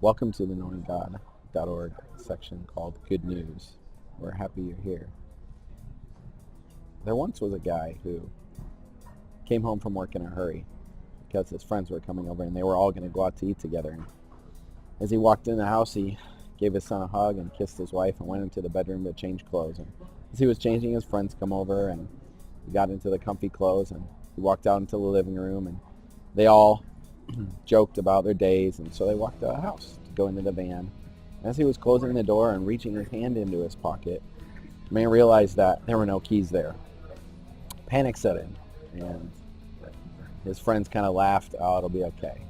Welcome to the knowinggod.org section called Good News. We're happy you're here. There once was a guy who came home from work in a hurry because his friends were coming over and they were all going to go out to eat together. And as he walked in the house, he gave his son a hug and kissed his wife and went into the bedroom to change clothes. And as he was changing, his friends come over and he got into the comfy clothes and he walked out into the living room and they all joked about their days, and so they walked out of the house to go into the van. As he was closing the door and reaching his hand into his pocket, the man realized that there were no keys there. Panic set in, and his friends kind of laughed, "Oh, it'll be okay."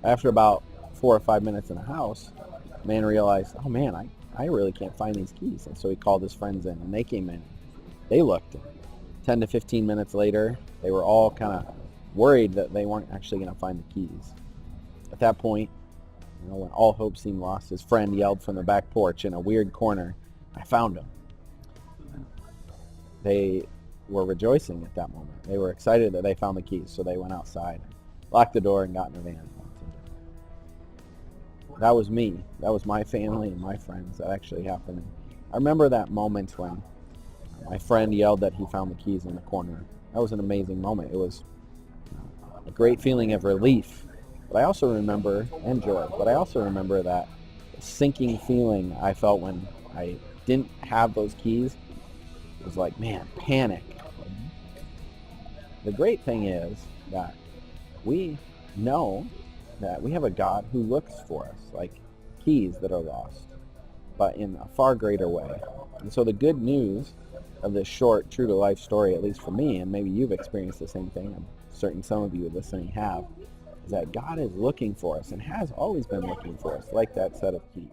After about 4 or 5 minutes in the house, the man realized, "Oh man, I really can't find these keys." And so he called his friends in, and they came in. They looked. 10 to 15 minutes later, they were all kind of worried that they weren't actually going to find the keys. At that point, when all hope seemed lost, his friend yelled from the back porch in a weird corner, "I found him." They were rejoicing at that moment. They were excited that they found the keys, so they went outside, locked the door, and got in the van. That was me. That was my family and my friends. That actually happened. I remember that moment when my friend yelled that he found the keys in the corner. That was an amazing moment. It was a great feeling of relief. But I also remember, and joy, but I also remember that sinking feeling I felt when I didn't have those keys. It was like, man, panic. The great thing is that we know that we have a God who looks for us like keys that are lost, but in a far greater way. And so the good news of this short, true-to-life story, at least for me, and maybe you've experienced the same thing, I'm certain some of you listening have, is that God is looking for us and has always been looking for us, like that set of keys.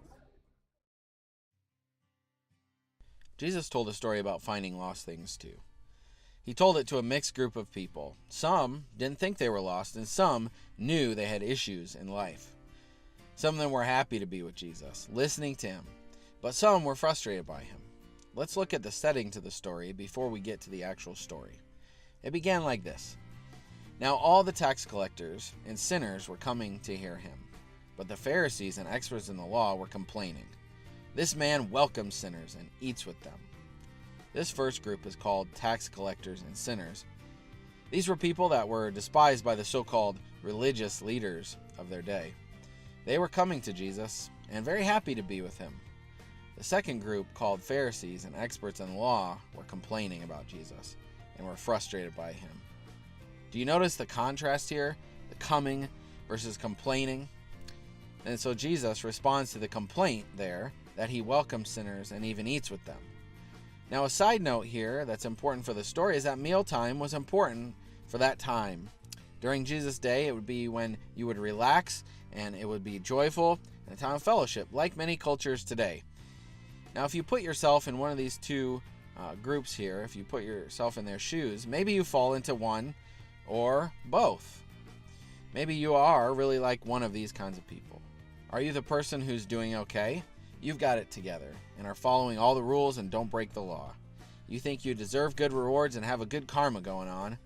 Jesus told a story about finding lost things too. He told it to a mixed group of people. Some didn't think they were lost, and some knew they had issues in life. Some of them were happy to be with Jesus, listening to him, but some were frustrated by him. Let's look at the setting to the story before we get to the actual story. It began like this. Now all the tax collectors and sinners were coming to hear him, but the Pharisees and experts in the law were complaining. This man welcomes sinners and eats with them. This first group is called tax collectors and sinners. These were people that were despised by the so-called religious leaders of their day. They were coming to Jesus and very happy to be with him. The second group, called Pharisees and experts in the law, were complaining about Jesus and were frustrated by him. Do you notice the contrast here? The coming versus complaining? And so Jesus responds to the complaint there that he welcomes sinners and even eats with them. Now, a side note here that's important for the story is that mealtime was important for that time. During Jesus' day, it would be when you would relax and it would be joyful and a time of fellowship, like many cultures today. Now, if you put yourself in one of these two groups here, if you put yourself in their shoes, maybe you fall into one or both. Maybe you are really like one of these kinds of people. Are you the person who's doing okay? You've got it together and are following all the rules and don't break the law. You think you deserve good rewards and have a good karma going on,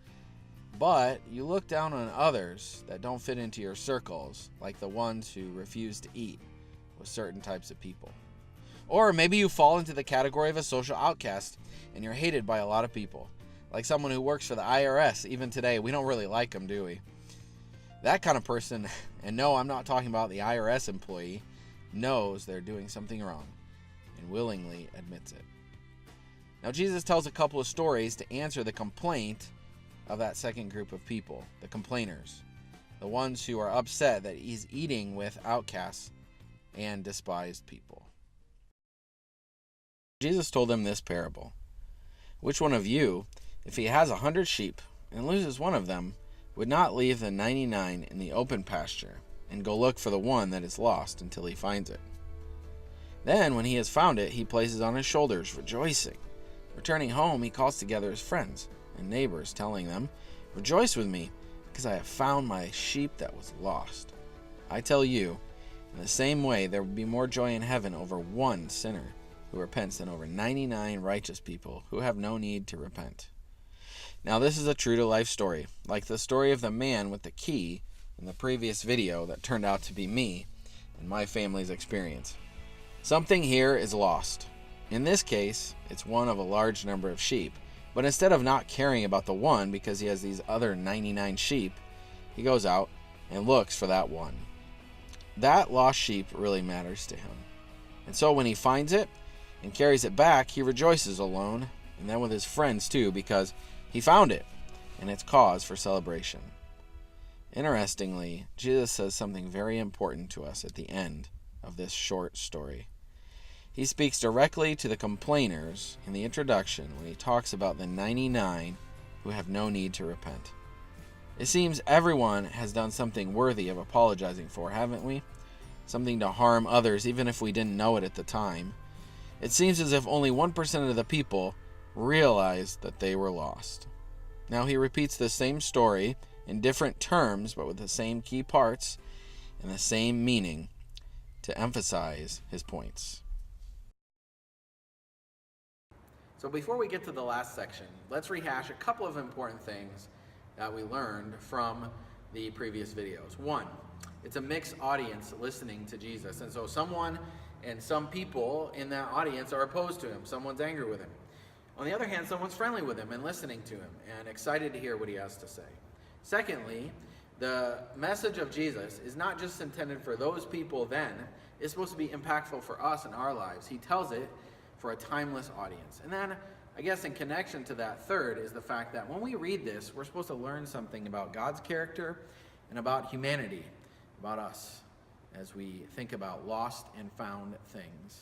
but you look down on others that don't fit into your circles, like the ones who refuse to eat with certain types of people. Or maybe you fall into the category of a social outcast and you're hated by a lot of people, like someone who works for the IRS. Even today, we don't really like them, do we? That kind of person, and no, I'm not talking about the IRS employee, knows they're doing something wrong and willingly admits it. Now, Jesus tells a couple of stories to answer the complaint of that second group of people, the complainers, the ones who are upset that he's eating with outcasts and despised people. Jesus told them this parable. Which one of you, if he has 100 sheep and loses one of them, would not leave the 99 in the open pasture and go look for the one that is lost until he finds it? Then, when he has found it, he places it on his shoulders, rejoicing. Returning home, he calls together his friends and neighbors, telling them, "Rejoice with me, because I have found my sheep that was lost." I tell you, in the same way, there will be more joy in heaven over one sinner who repents than over 99 righteous people who have no need to repent. Now, this is a true-to-life story, like the story of the man with the key in the previous video that turned out to be me, in my family's experience. Something here is lost. In this case, it's one of a large number of sheep. But instead of not caring about the one because he has these other 99 sheep, he goes out and looks for that one. That lost sheep really matters to him. And so when he finds it and carries it back, he rejoices alone, and then with his friends too, because he found it, and it's cause for celebration. Interestingly, Jesus says something very important to us at the end of this short story. He speaks directly to the complainers in the introduction when he talks about the 99 who have no need to repent. It seems everyone has done something worthy of apologizing for, haven't we? Something to harm others, even if we didn't know it at the time. It seems as if only 1% of the people realized that they were lost. Now he repeats the same story in different terms, but with the same key parts and the same meaning to emphasize his points. So before we get to the last section, let's rehash a couple of important things that we learned from the previous videos. One, it's a mixed audience listening to Jesus. And so some people in that audience are opposed to him. Someone's angry with him. On the other hand, someone's friendly with him and listening to him and excited to hear what he has to say. Secondly, the message of Jesus is not just intended for those people then. It's supposed to be impactful for us in our lives. He tells it for a timeless audience. And then, I guess in connection to that, third is the fact that when we read this, we're supposed to learn something about God's character and about humanity, about us, as we think about lost and found things.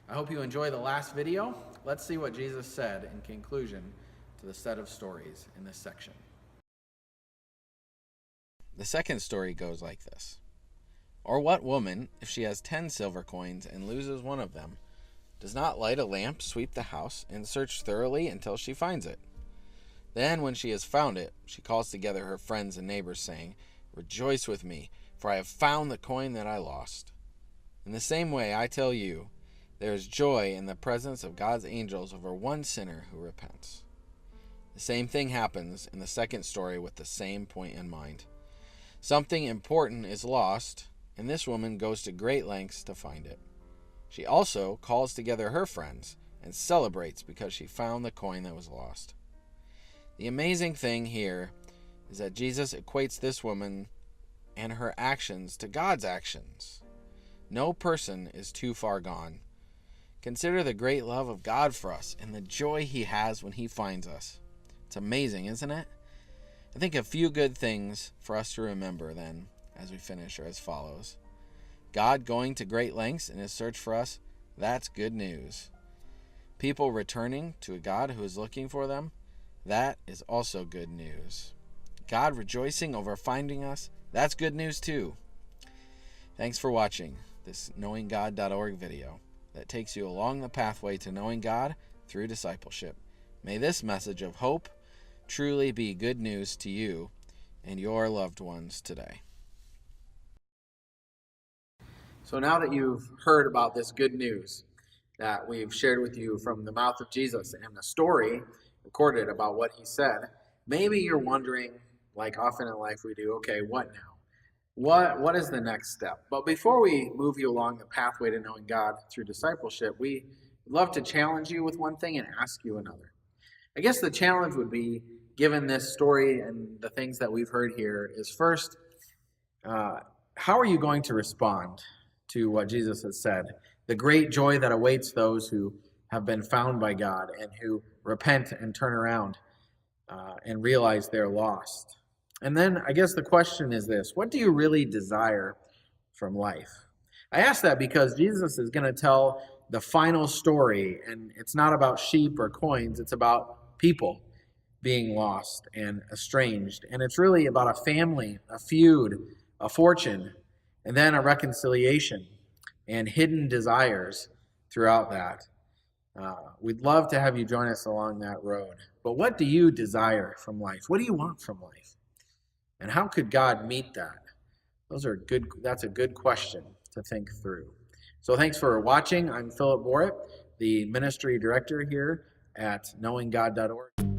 I hope you enjoy the last video. Let's see what Jesus said in conclusion to the set of stories in this section. The second story goes like this. Or what woman, if she has 10 silver coins and loses one of them, does not light a lamp, sweep the house, and search thoroughly until she finds it? Then when she has found it, she calls together her friends and neighbors, saying, "Rejoice with me, for I have found the coin that I lost." In the same way, I tell you, there is joy in the presence of God's angels over one sinner who repents. The same thing happens in the second story with the same point in mind. Something important is lost, and this woman goes to great lengths to find it. She also calls together her friends and celebrates because she found the coin that was lost. The amazing thing here is that Jesus equates this woman and her actions to God's actions. No person is too far gone. Consider the great love of God for us and the joy he has when he finds us. It's amazing, isn't it? I think a few good things for us to remember then as we finish are as follows. God going to great lengths in his search for us, that's good news. People returning to a God who is looking for them, that is also good news. God rejoicing over finding us, that's good news too. Thanks for watching this knowinggod.org video that takes you along the pathway to knowing God through discipleship. May this message of hope truly be good news to you and your loved ones today. So now that you've heard about this good news that we've shared with you from the mouth of Jesus and the story recorded about what he said, maybe you're wondering, like often in life we do, okay, what now? What is the next step? But before we move you along the pathway to knowing God through discipleship, we love to challenge you with one thing and ask you another. I guess the challenge would be, given this story and the things that we've heard here, is first, how are you going to respond to what Jesus has said? The great joy that awaits those who have been found by God and who repent and turn around and realize they're lost. And then I guess the question is this: what do you really desire from life? I ask that because Jesus is going to tell the final story, and it's not about sheep or coins, it's about people being lost and estranged. And it's really about a family, a feud, a fortune, and then a reconciliation and hidden desires throughout that. We'd love to have you join us along that road. But what do you desire from life? What do you want from life? And how could God meet that? That's a good question to think through. So thanks for watching. I'm Philip Borit, the ministry director here at knowinggod.org.